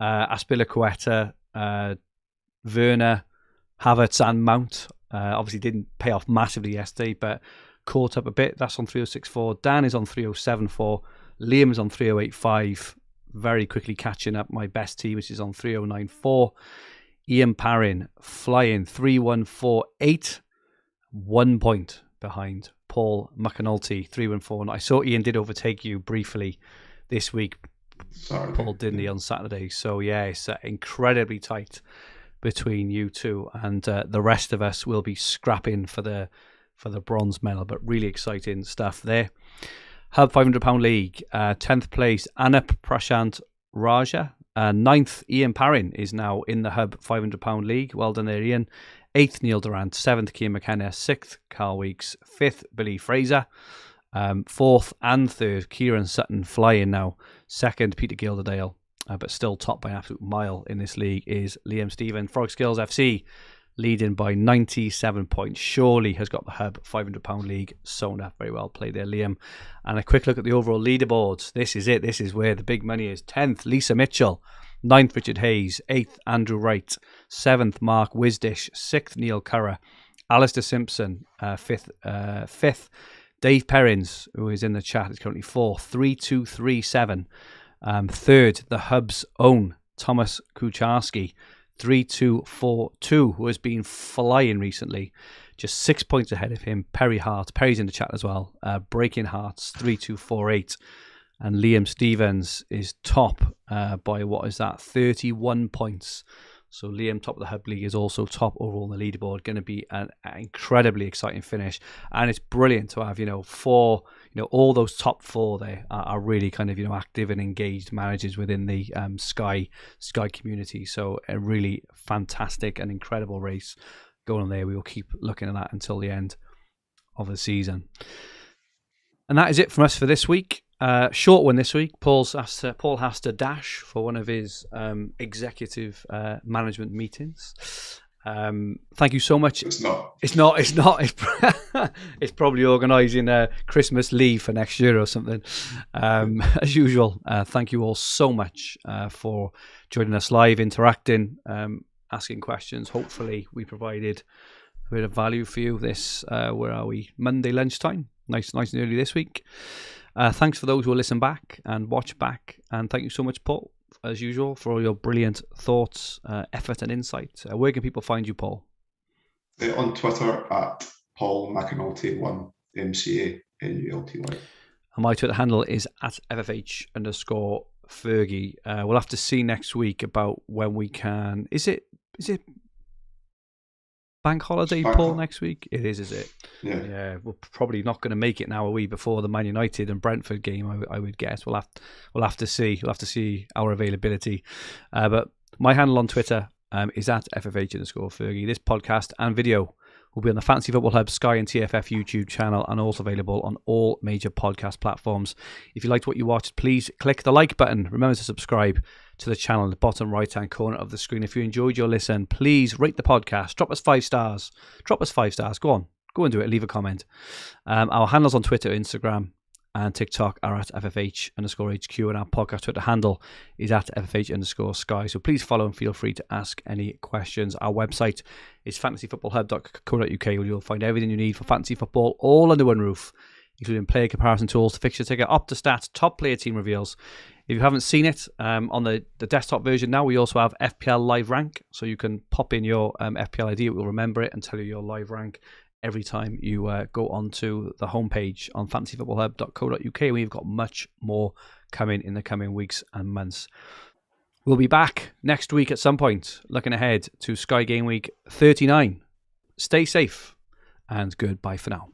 Aspilicueta, Werner, Havertz and Mount. Obviously didn't pay off massively yesterday, but caught up a bit. That's on 3064. Dan is on 3074. Liam is on 3085. Very quickly catching up my best team, which is on 3094. Ian Parrin flying 3148. 1 point behind Paul McAnulty 314. I saw Ian did overtake you briefly this week. Sorry. Paul didn't he on Saturday? So yeah, it's incredibly tight between you two, and the rest of us will be scrapping for the bronze medal. But really exciting stuff there. Hub £500 League, 10th place, Anup Prashant Raja. Ninth, Ian Parrin is now in the Hub £500 league. Well done there, Ian. 8th, Neil Durant. 7th, Keane McKenna. 6th, Carl Weeks. 5th, Billy Fraser. 4th and 3rd, Kieran Sutton flying now. 2nd, Peter Gilderdale. But still top by an absolute mile in this league is Liam Stephen. Frog Skills FC leading by 97 points. Surely has got the Hub £500 league sewn up. Very well played there, Liam. And a quick look at the overall leaderboards. This is it. This is where the big money is. 10th, Lisa Mitchell. 9th, Richard Hayes. 8th, Andrew Wright. 7th, Mark Wisdish. 6th, Neil Curra. Alistair Simpson. 5th, Dave Perrins, who is in the chat, is currently 4th. 3237. 3rd, the Hub's own Thomas Kucharski. 3242, who has been flying recently, just 6 points ahead of him. Perry Hart, Perry's in the chat as well. Breaking Hearts 3248, and Liam Stevens is top by 31 points. So Liam, top of the Hub League, is also top overall on the leaderboard. Going to be an incredibly exciting finish, and it's brilliant to have all those top 4 there are really kind of active and engaged managers within the Sky community. So a really fantastic and incredible race going on there. We will keep looking at that until the end of the season. And that is it from us for this week. Short one this week. Paul has to dash for one of his executive management meetings. Thank you so much. It's not. It's probably organising Christmas leave for next year or something. As usual, thank you all so much for joining us live, interacting, asking questions. Hopefully we provided a bit of value for you this, where are we? Monday lunchtime. Nice and early this week. Thanks for those who will listen back and watch back. And thank you so much, Paul, as usual, for all your brilliant thoughts, effort and insight. Where can people find you, Paul? On Twitter at Paul McAnulty 1, MCANULTY. And my Twitter handle is at FFH_Fergi. We'll have to see next week about when we can. Is it bank holiday, Paul, next week? It is it? Yeah. We're probably not going to make it now, are we, before the Man United and Brentford game, I would guess. We'll have to see. We'll have to see our availability. But my handle on Twitter is at FFH_Fergi. This podcast and video will be on the Fantasy Football Hub, Sky and TFF YouTube channel, and also available on all major podcast platforms. If you liked what you watched, please click the like button. Remember to subscribe to the channel in the bottom right-hand corner of the screen. If you enjoyed your listen, please rate the podcast. Drop us 5 stars. Go on. Go and do it. Leave a comment. Our handles on Twitter, Instagram, and TikTok are at FFH_HQ, and our podcast Twitter handle is at FFH_Sky. So please follow and feel free to ask any questions. Our website is fantasyfootballhub.co.uk, where you'll find everything you need for fantasy football all under one roof, including player comparison tools, the fixture ticker, Opta-Stats, top player team reveals. If you haven't seen it, on the desktop version now, we also have FPL Live Rank, so you can pop in your FPL ID, it will remember it and tell you your live rank every time you go onto the homepage on fantasyfootballhub.co.uk. We've got much more coming in the coming weeks and months. We'll be back next week at some point, looking ahead to Sky Game Week 39. Stay safe and goodbye for now.